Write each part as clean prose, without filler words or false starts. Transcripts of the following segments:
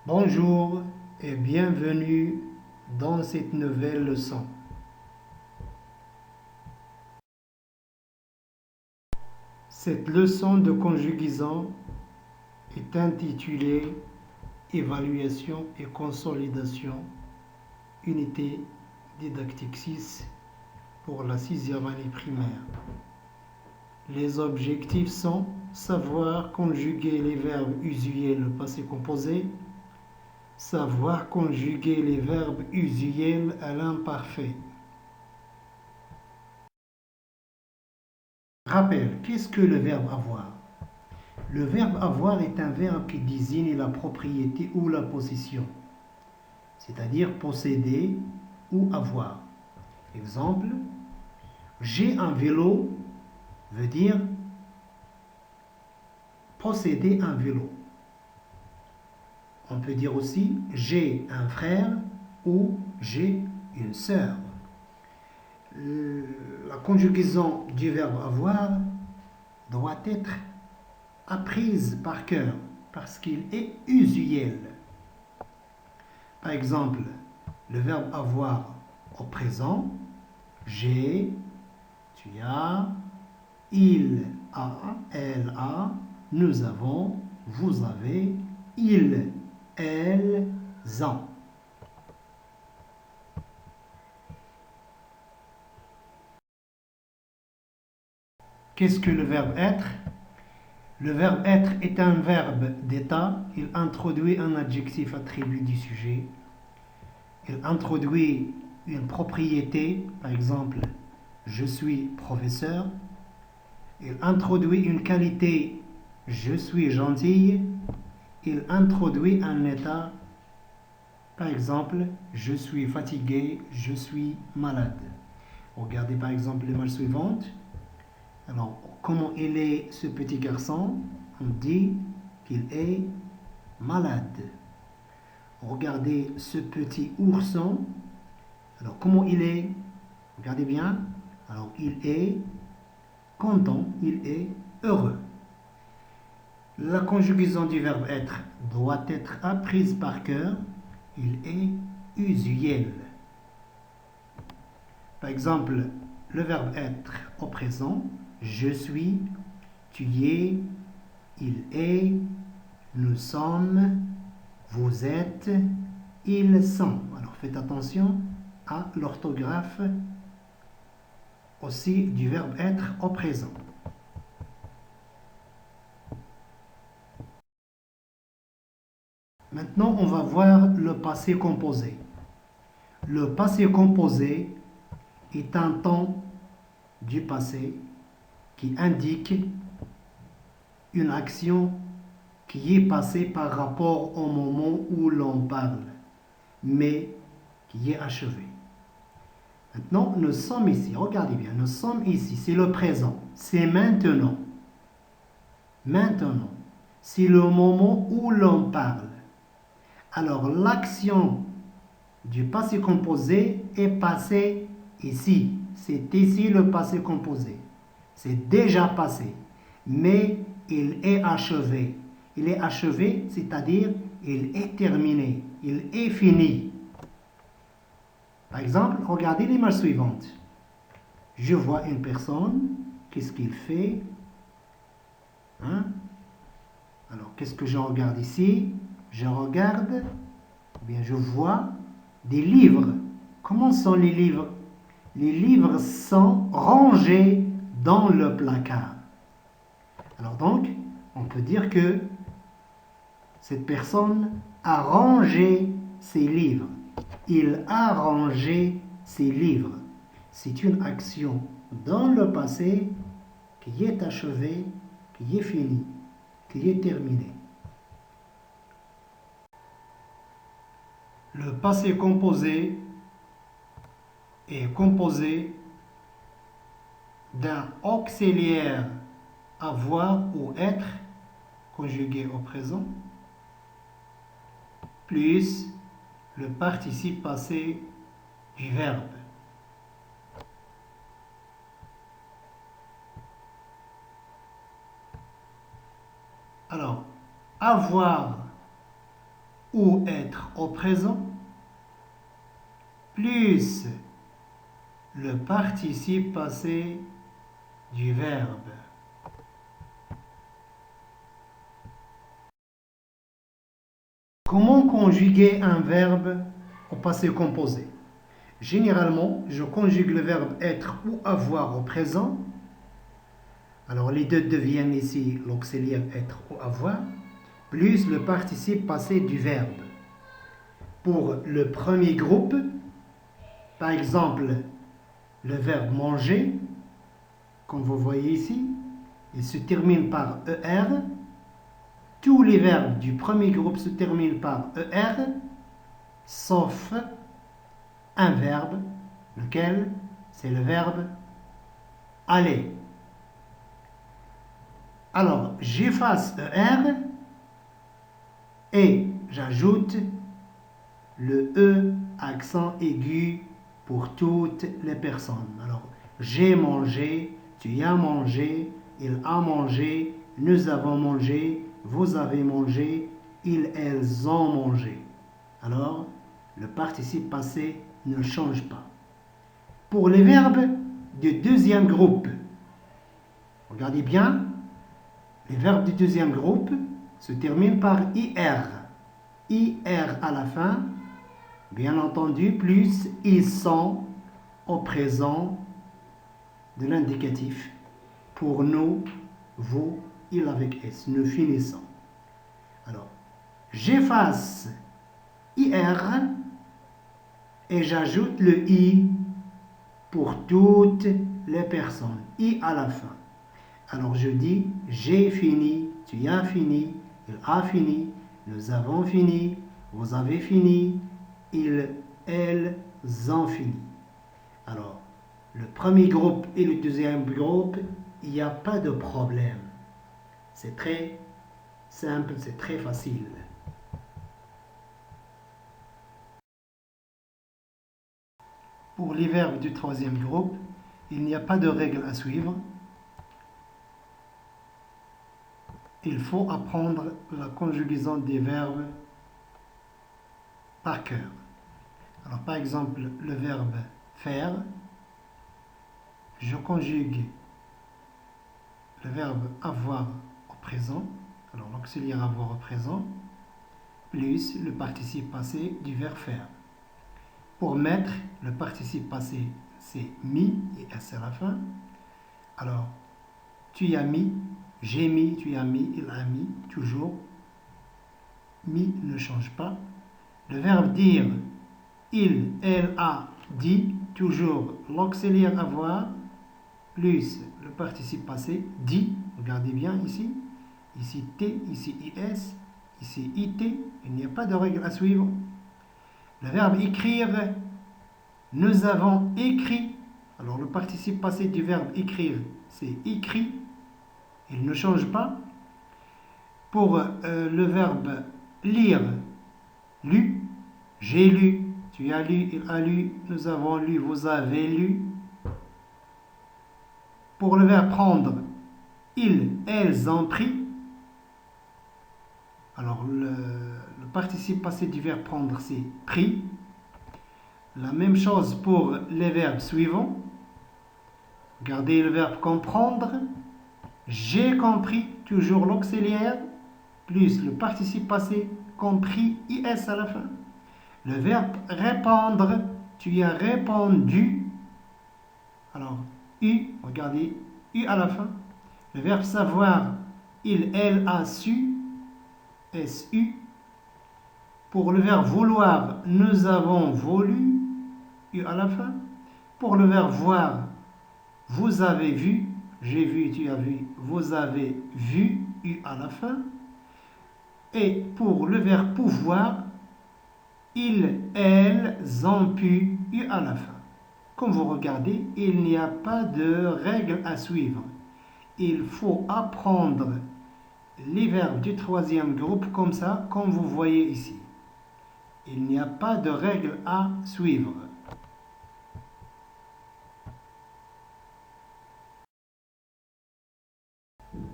Bonjour et bienvenue dans cette nouvelle leçon. Cette leçon de conjugaison est intitulée Évaluation et consolidation, unité didactique 6 pour la 6e année primaire. Les objectifs sont savoir conjuguer les verbes usuels au passé composé, savoir conjuguer les verbes usuels à l'imparfait. Rappel, qu'est-ce que le verbe avoir? Le verbe avoir est un verbe qui désigne la propriété ou la possession, c'est-à-dire posséder ou avoir. Exemple, j'ai un vélo veut dire posséder un vélo. On peut dire aussi j'ai un frère ou j'ai une sœur. La conjugaison du verbe avoir doit être apprise par cœur parce qu'il est usuel. Par exemple, le verbe avoir au présent, j'ai, tu as, il a, elle a, nous avons, vous avez, ils, elles ont. Qu'est-ce que le verbe être? Le verbe être est un verbe d'état. Il introduit un adjectif attribut du sujet. Il introduit une propriété, par exemple, je suis professeur. Il introduit une qualité, je suis gentille. Il introduit un état, par exemple, je suis fatigué, je suis malade. Regardez par exemple l'image suivante. Alors, comment il est ce petit garçon? On dit qu'il est malade. Regardez ce petit ourson. Alors, comment il est? Regardez bien. Alors, il est content, il est heureux. La conjugaison du verbe être doit être apprise par cœur. Il est usuel. Par exemple, le verbe être au présent, je suis, tu es, il est, nous sommes, vous êtes, ils sont. Alors faites attention à l'orthographe aussi du verbe être au présent. Maintenant, on va voir le passé composé. Le passé composé est un temps du passé qui indique une action qui est passée par rapport au moment où l'on parle, mais qui est achevée. Maintenant, nous sommes ici. Regardez bien, nous sommes ici. C'est le présent. C'est maintenant. Maintenant. C'est le moment où l'on parle. Alors, l'action du passé composé est passée ici. C'est ici le passé composé. C'est déjà passé. Mais il est achevé. Il est achevé, c'est-à-dire il est terminé. Il est fini. Par exemple, regardez l'image suivante. Je vois une personne. Qu'est-ce qu'il fait? Hein? Alors, qu'est-ce que je regarde ici? Je regarde, ou bien je vois des livres. Comment sont les livres? Les livres sont rangés dans le placard. Alors donc, on peut dire que cette personne a rangé ses livres. Il a rangé ses livres. C'est une action dans le passé qui est achevée, qui est finie, qui est terminée. Le passé composé est composé d'un auxiliaire avoir ou être conjugué au présent plus le participe passé du verbe. Alors, avoir ou être au présent, plus le participe passé du verbe. Comment conjuguer un verbe au passé composé? Généralement, je conjugue le verbe être ou avoir au présent. Alors les deux deviennent ici l'auxiliaire être ou avoir, plus le participe passé du verbe. Pour le premier groupe, par exemple, le verbe manger, comme vous voyez ici, il se termine par ER. Tous les verbes du premier groupe se terminent par ER, sauf un verbe, lequel c'est le verbe aller. Alors, j'efface ER et j'ajoute le E accent aigu pour toutes les personnes. Alors, j'ai mangé, tu as mangé, il a mangé, nous avons mangé, vous avez mangé, ils, elles ont mangé. Alors, le participe passé ne change pas. Pour les verbes du deuxième groupe, regardez bien, les verbes du deuxième groupe se terminent par IR. IR à la fin, bien entendu, plus ils sont au présent de l'indicatif. Pour nous, vous, il avec S. Nous finissons. Alors, j'efface IR et j'ajoute le I pour toutes les personnes. I à la fin. Alors je dis, j'ai fini, tu as fini, il a fini, nous avons fini, vous avez fini, ils, elles ont fini. Alors, le premier groupe et le deuxième groupe, il n'y a pas de problème. C'est très simple, c'est très facile. Pour les verbes du troisième groupe, il n'y a pas de règle à suivre. Il faut apprendre la conjugaison des verbes par cœur. Alors, par exemple, le verbe faire, je conjugue le verbe avoir au présent, alors l'auxiliaire avoir au présent, plus le participe passé du verbe faire. Pour mettre, le participe passé, c'est mis et S à la fin. Alors, tu as mis, j'ai mis, tu as mis, il a mis, toujours. Mis ne change pas. Le verbe dire, il, elle a dit, toujours l'auxiliaire avoir, plus le participe passé, dit, regardez bien ici, ici T, ici IS, ici IT, il n'y a pas de règle à suivre. Le verbe écrire, nous avons écrit, alors le participe passé du verbe écrire, c'est écrit, il ne change pas. Pour le verbe lire, lu, j'ai lu, tu as lu, il a lu, nous avons lu, vous avez lu. Pour le verbe prendre, ils, elles ont pris. Alors le participe passé du verbe prendre, c'est pris. La même chose pour les verbes suivants. Regardez le verbe comprendre. J'ai compris, toujours l'auxiliaire, plus le participe passé, compris, IS à la fin. Le verbe répondre, tu as répondu. Alors, U, regardez, U à la fin. Le verbe savoir, il, elle a su, SU. Pour le verbe vouloir, nous avons voulu, U à la fin. Pour le verbe voir, vous avez vu, j'ai vu, tu as vu, vous avez vu, U à la fin. Et pour le verbe pouvoir, ils, elles ont pu, U à la fin. Comme vous regardez, il n'y a pas de règle à suivre. Il faut apprendre les verbes du troisième groupe comme ça, comme vous voyez ici. Il n'y a pas de règle à suivre.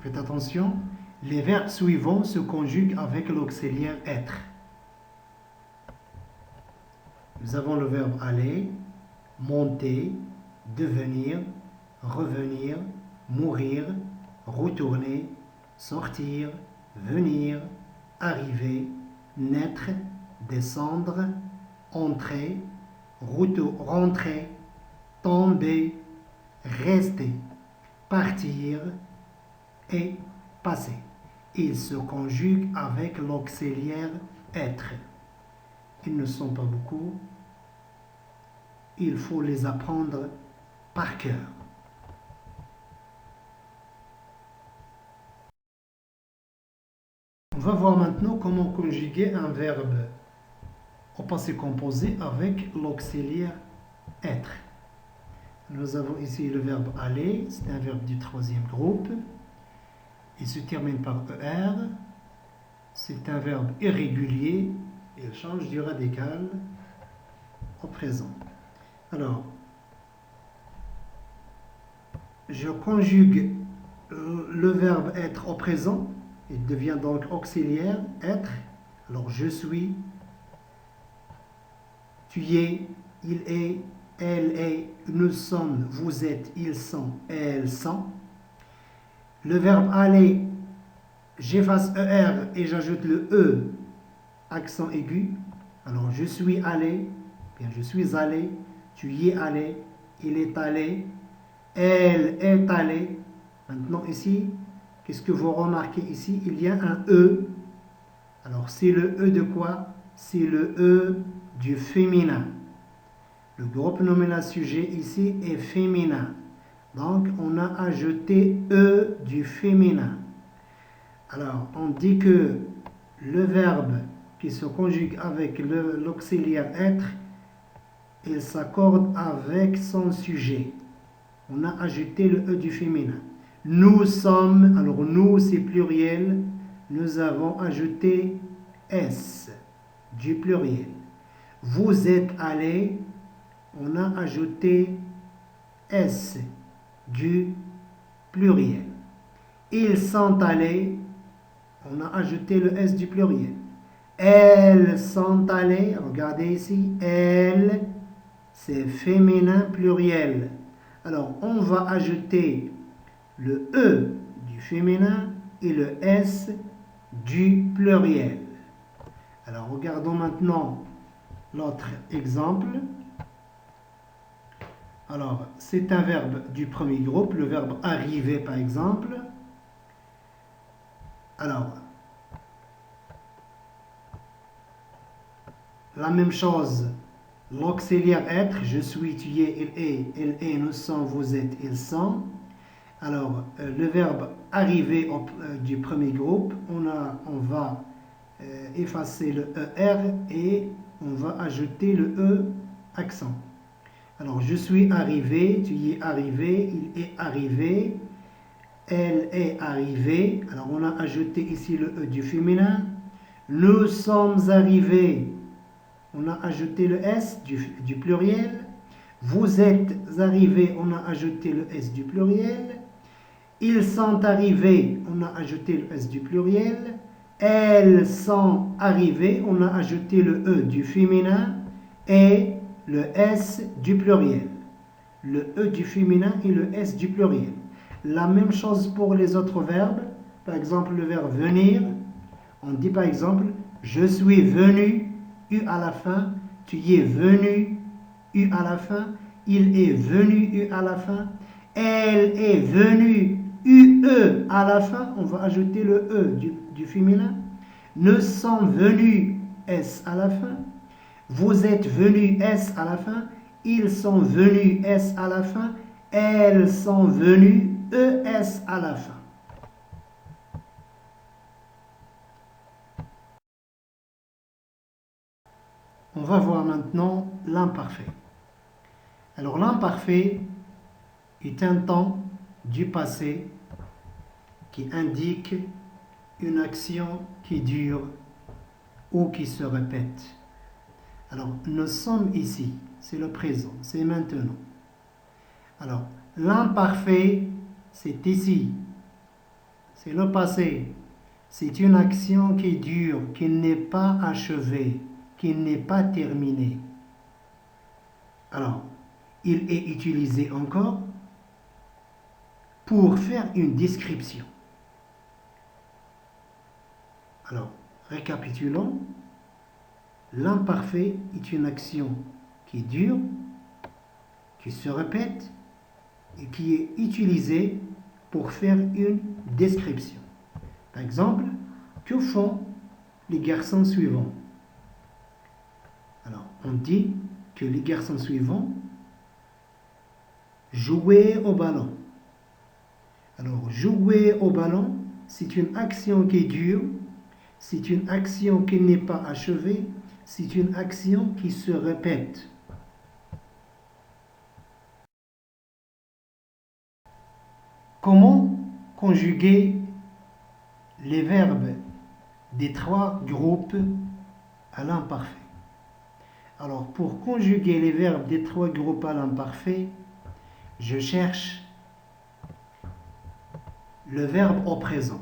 Faites attention, les verbes suivants se conjuguent avec l'auxiliaire être. Nous avons le verbe aller, monter, devenir, revenir, mourir, retourner, sortir, venir, arriver, naître, descendre, entrer, rentrer, tomber, rester, partir et passer. Ils se conjuguent avec l'auxiliaire être. Ils ne sont pas beaucoup. Il faut les apprendre par cœur. On va voir maintenant comment conjuguer un verbe au passé composé avec l'auxiliaire être. Nous avons ici le verbe aller, c'est un verbe du troisième groupe. Il se termine par ER. C'est un verbe irrégulier. Il change du radical au présent. Alors, je conjugue le verbe être au présent. Il devient donc auxiliaire, être. Alors, je suis, tu es, il est, elle est, nous sommes, vous êtes, ils sont, elles sont. Le verbe aller, j'efface ER et j'ajoute le E, accent aigu. Alors, je suis allé, bien je suis allé, tu y es allé, il est allé, elle est allée. Maintenant ici, qu'est-ce que vous remarquez ici? Il y a un E. Alors, c'est le E de quoi? C'est le E du féminin. Le groupe nominal sujet ici est féminin. Donc, on a ajouté E du féminin. Alors, on dit que le verbe qui se conjugue avec l'auxiliaire être, il s'accorde avec son sujet. On a ajouté le E du féminin. Nous sommes, alors nous c'est pluriel, nous avons ajouté S du pluriel. Vous êtes allés, on a ajouté S du pluriel. Ils sont allés, on a ajouté le S du pluriel. Elles sont allées, regardez ici, elles, c'est féminin pluriel. Alors, on va ajouter le E du féminin et le S du pluriel. Alors, regardons maintenant l'autre exemple. Alors, c'est un verbe du premier groupe, le verbe arriver par exemple. Alors, la même chose, l'auxiliaire être, je suis, tu es, il est, nous sommes, vous êtes, ils sont. Alors, le verbe arriver du premier groupe, on va effacer le ER et on va ajouter le E accent. Alors, je suis arrivé, tu y es arrivé, il est arrivé, elle est arrivée. Alors, on a ajouté ici le E du féminin. Nous sommes arrivés. On a ajouté le S du pluriel. Vous êtes arrivés, on a ajouté le S du pluriel. Ils sont arrivés, on a ajouté le S du pluriel. Elles sont arrivées, on a ajouté le E du féminin et le S du pluriel. Le E du féminin et le S du pluriel. La même chose pour les autres verbes. Par exemple, le verbe venir. On dit par exemple, je suis venu, U à la fin. Tu y es venu, U à la fin. Il est venu, U à la fin. Elle est venue, UE à la fin. On va ajouter le E du féminin. Nous sommes venus, S à la fin. Vous êtes venus, S à la fin. Ils sont venus, S à la fin. Elles sont venues, ES à la fin. On va voir maintenant l'imparfait. Alors l'imparfait est un temps du passé qui indique une action qui dure ou qui se répète. Alors nous sommes ici, c'est le présent, c'est maintenant. Alors l'imparfait, c'est ici, c'est le passé. C'est une action qui dure, qui n'est pas achevée, qui n'est pas terminée. Alors, il est utilisé encore pour faire une description. Alors, récapitulons. L'imparfait est une action qui dure, qui se répète et qui est utilisée pour faire une description. Par exemple, que font les garçons suivants? Alors, on dit que les garçons suivants jouaient au ballon. Alors, jouer au ballon, c'est une action qui dure, c'est une action qui n'est pas achevée, c'est une action qui se répète. Comment conjuguer les verbes des trois groupes à l'imparfait? Alors, pour conjuguer les verbes des trois groupes à l'imparfait, je cherche le verbe au présent.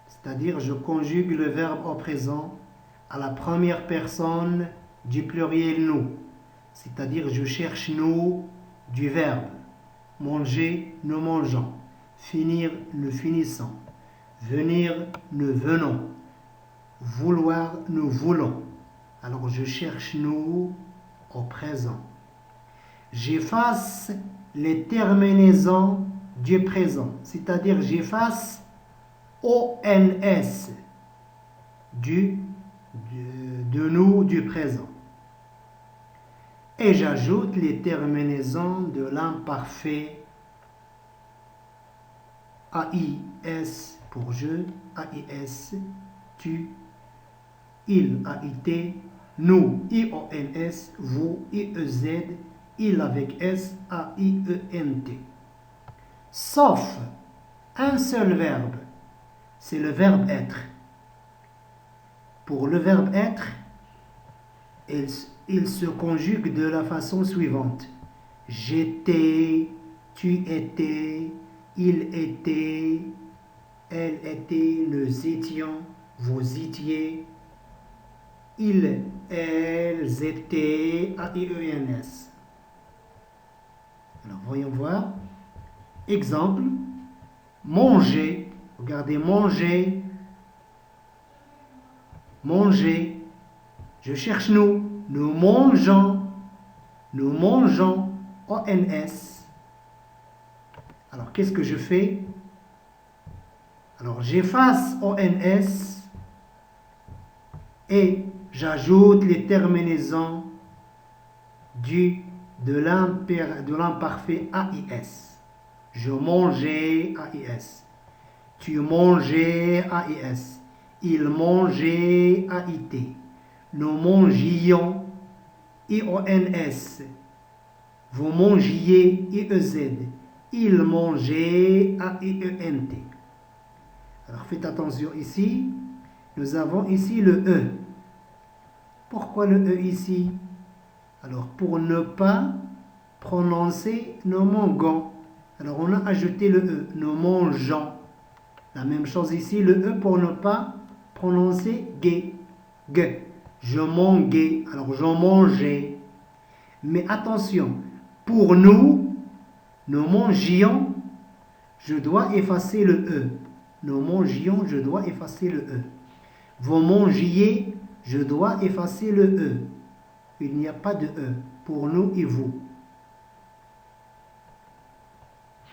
C'est-à-dire, je conjugue le verbe au présent à la première personne du pluriel nous. C'est-à-dire, je cherche nous du verbe. Manger, nous mangeons. Finir, nous finissons. Venir, nous venons. Vouloir, nous voulons. Alors, je cherche nous au présent. J'efface les terminaisons du présent. C'est-à-dire, j'efface ONS de nous du présent. Et j'ajoute les terminaisons de l'imparfait AIS pour je, AIS, tu, il, AIT, nous, IONS, vous, IEZ, il avec S, AIENT. Sauf un seul verbe, c'est le verbe être. Pour le verbe être, il se conjugue de la façon suivante. J'étais, tu étais, il était, elle était, nous étions, vous étiez, ils, elles étaient, AIENS. Alors, voyons voir. Exemple, manger. Regardez, manger. Manger. Je cherche nous. Nous mangeons. Nous mangeons. ONS. Alors, qu'est-ce que je fais? Alors, j'efface ONS et j'ajoute les terminaisons de l'imparfait AIS. Je mangeais AIS. Tu mangeais AIS. Il mangeait AIT. Nous mangions IONS. Vous mangiez IEZ. Il mangeait AIENT. Alors faites attention ici. Nous avons ici le E. Pourquoi le E ici? Alors pour ne pas prononcer nous mangeons. Alors on a ajouté le E. Nous mangeons. La même chose ici, le E pour ne pas prononcer G. G. Je mangeais. Alors je mangeais. Mais attention, pour nous mangions, je dois effacer le E. Nous mangions, je dois effacer le E. Vous mangiez, je dois effacer le E. Il n'y a pas de E pour nous et vous.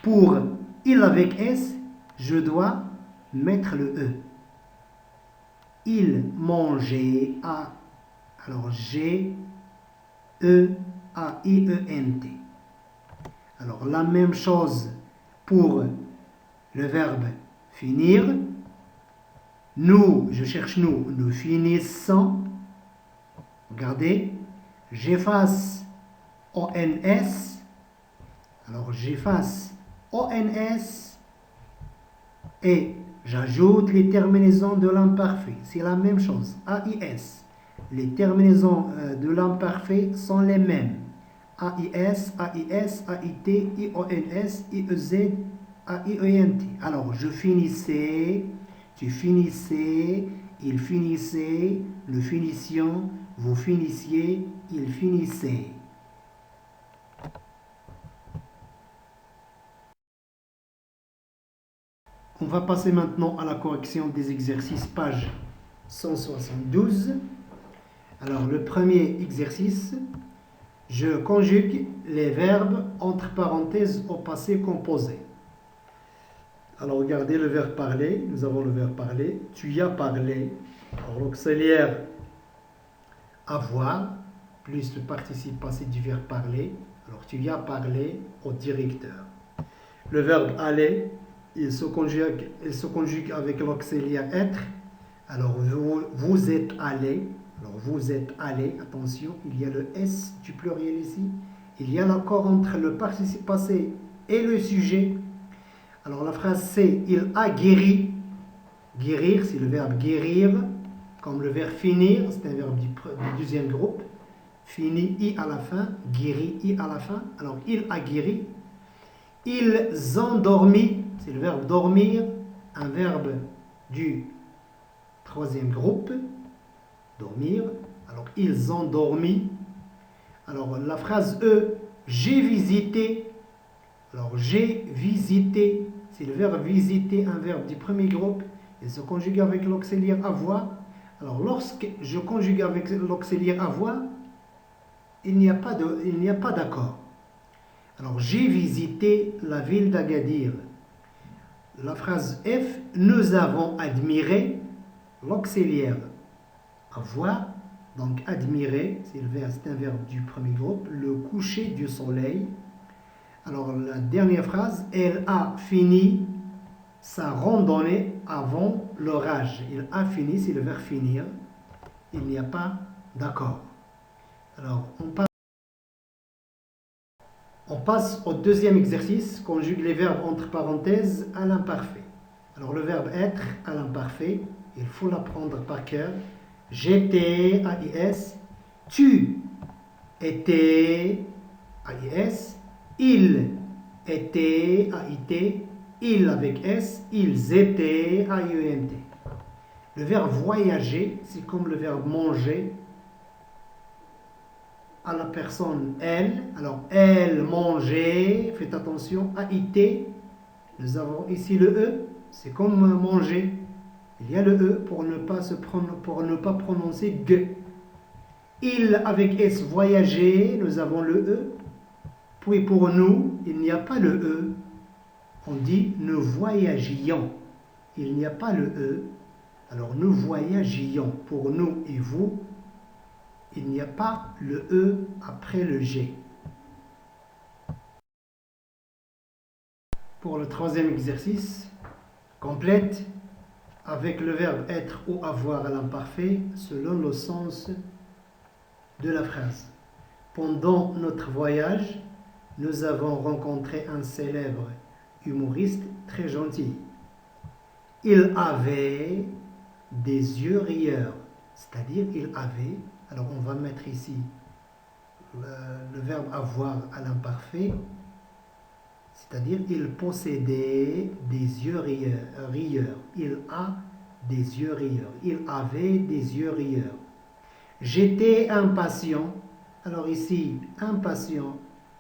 Pour il avec S, je dois mettre le E. Il mangeait A. Alors G, E, A, I, E, N, T. Alors la même chose pour le verbe finir. Nous, je cherche nous finissons. Regardez, j'efface ONS. Alors j'efface ONS et j'ajoute les terminaisons de l'imparfait. C'est la même chose. AIS. Les terminaisons de l'imparfait sont les mêmes. AIS, AIS, AIT, IONS, IEZ, AIENT. Alors, je finissais, tu finissais, il finissait, nous finissions, vous finissiez, il finissait. On va passer maintenant à la correction des exercices, page 172. Alors, le premier exercice, je conjugue les verbes entre parenthèses au passé composé. Alors, regardez le verbe parler. Nous avons le verbe parler. Tu y as parlé. Alors, l'auxiliaire avoir, plus le participe passé du verbe parler. Alors, tu y as parlé au directeur. Le verbe aller, il se conjugue avec l'auxiliaire être. Alors, vous êtes allé. Alors, vous êtes allé. Attention, il y a le S du pluriel ici. Il y a l'accord entre le participe passé et le sujet. Alors, la phrase c'est « il a guéri ». Guérir, c'est le verbe guérir. Comme le verbe finir, c'est un verbe du deuxième groupe. Fini, i à la fin. Guéri, i à la fin. Alors, il a guéri. Ils ont dormi, c'est le verbe dormir, un verbe du troisième groupe, dormir. Alors, ils ont dormi. Alors, la phrase E, j'ai visité. Alors, j'ai visité, c'est le verbe visiter, un verbe du premier groupe. Il se conjugue avec l'auxiliaire avoir. Alors, lorsque je conjugue avec l'auxiliaire avoir, il n'y a pas d'accord. Alors, j'ai visité la ville d'Agadir. La phrase F, nous avons admiré l'auxiliaire avoir. Donc, admirer, c'est un verbe du premier groupe, le coucher du soleil. Alors, la dernière phrase, elle a fini sa randonnée avant l'orage. Il a fini, c'est le verbe finir. Il n'y a pas d'accord. Alors, on passe au deuxième exercice, conjugue les verbes entre parenthèses à l'imparfait. Alors, le verbe être à l'imparfait, il faut l'apprendre par cœur. J'étais, AIS. Tu étais, AIS. Il était, AIT. Il avec S. Ils étaient, AIENT. Le verbe voyager, c'est comme le verbe manger. À la personne elle. Alors, elle mangeait. Faites attention. AIT. Nous avons ici le E. C'est comme manger. Il y a le E pour ne pas prononcer G. Il avec S voyager. Nous avons le E. Puis pour nous, il n'y a pas le E. On dit nous voyagions. Il n'y a pas le E. Alors nous voyagions. Pour nous et vous, il n'y a pas le E après le G. Pour le troisième exercice, complète avec le verbe être ou avoir à l'imparfait selon le sens de la phrase. Pendant notre voyage, nous avons rencontré un célèbre humoriste très gentil. Il avait des yeux rieurs, c'est-à-dire il avait. Alors on va mettre ici le verbe avoir à l'imparfait, c'est-à-dire il possédait des yeux rieurs. Il a des yeux rieurs. Il avait des yeux rieurs. J'étais impatient. Alors ici, impatient,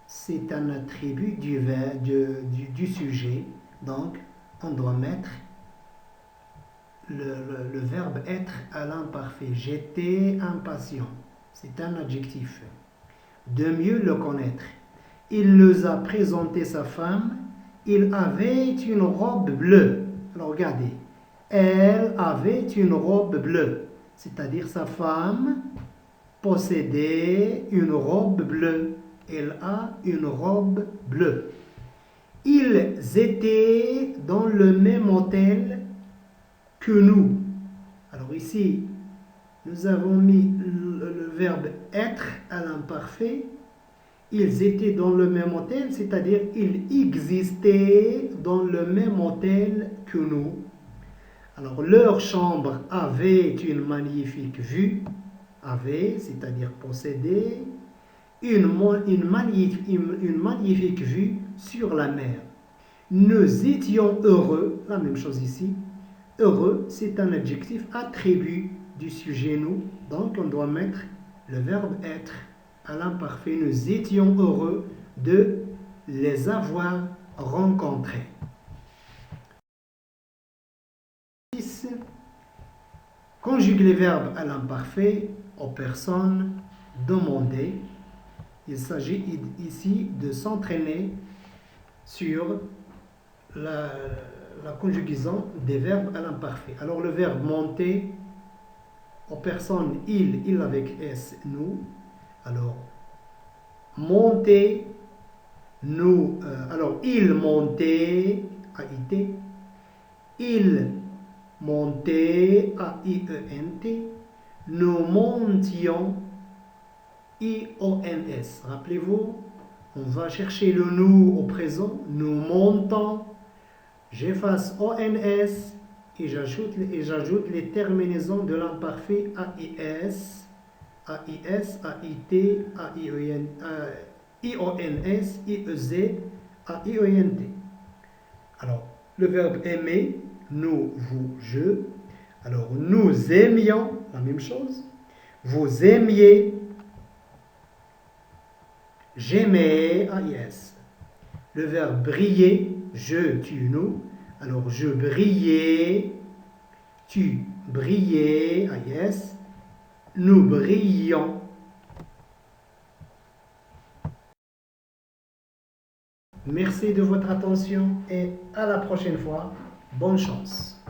c'est un attribut du sujet. Donc, on doit mettre le verbe être à l'imparfait. J'étais impatient. C'est un adjectif. De mieux le connaître. Il nous a présenté sa femme. Il avait une robe bleue. Alors regardez. Elle avait une robe bleue. C'est-à-dire sa femme possédait une robe bleue. Elle a une robe bleue. Ils étaient dans le même hôtel que nous. Alors ici, nous avons mis le verbe être à l'imparfait. Ils étaient dans le même hôtel, c'est-à-dire ils existaient dans le même hôtel que nous. Alors leur chambre avait une magnifique vue, avait, c'est-à-dire possédait, une magnifique vue sur la mer. Nous étions heureux, la même chose ici. Heureux, c'est un adjectif attribut du sujet nous, donc on doit mettre le verbe être à l'imparfait. Nous étions heureux de les avoir rencontrés. Conjugue les verbes à l'imparfait aux personnes demandées. Il s'agit ici de s'entraîner sur la conjugaison des verbes à l'imparfait. Alors le verbe monter aux personnes il avec S, nous. Alors monter, nous. Alors il montait, A-I-T. Il montait, A-I-E-N-T. Nous montions, I-O-N-S. Rappelez-vous, on va chercher le nous au présent. Nous montons. J'efface O-N-S et j'ajoute les terminaisons de l'imparfait A-I-S, A-I-S, A-I-T, I-O-N-S, I-E-Z, A-I-O-N-T. Alors, le verbe aimer, nous, vous, je. Alors, nous aimions, la même chose. Vous aimiez, j'aimais, A-I-S. Le verbe briller, je, tu, nous. Alors, je brillais, tu brillais, A-I-S. Nous brillions. Merci de votre attention et à la prochaine fois. Bonne chance.